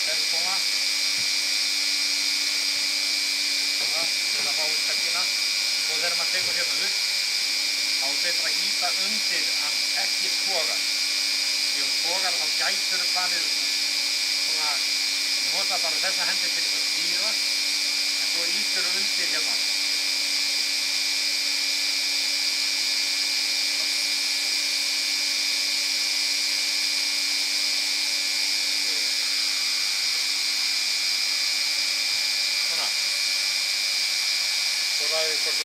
er svona. Svona, til að fá stökkina. Og þegar maður tekur hérna upp, þá er betra að ýta undir en ekki toga. Því hún togar þá gætur farið svona, nota bara þessa hendi til að stýra, en svo ýtur undir hérna. Svona. Svo ræðið hvort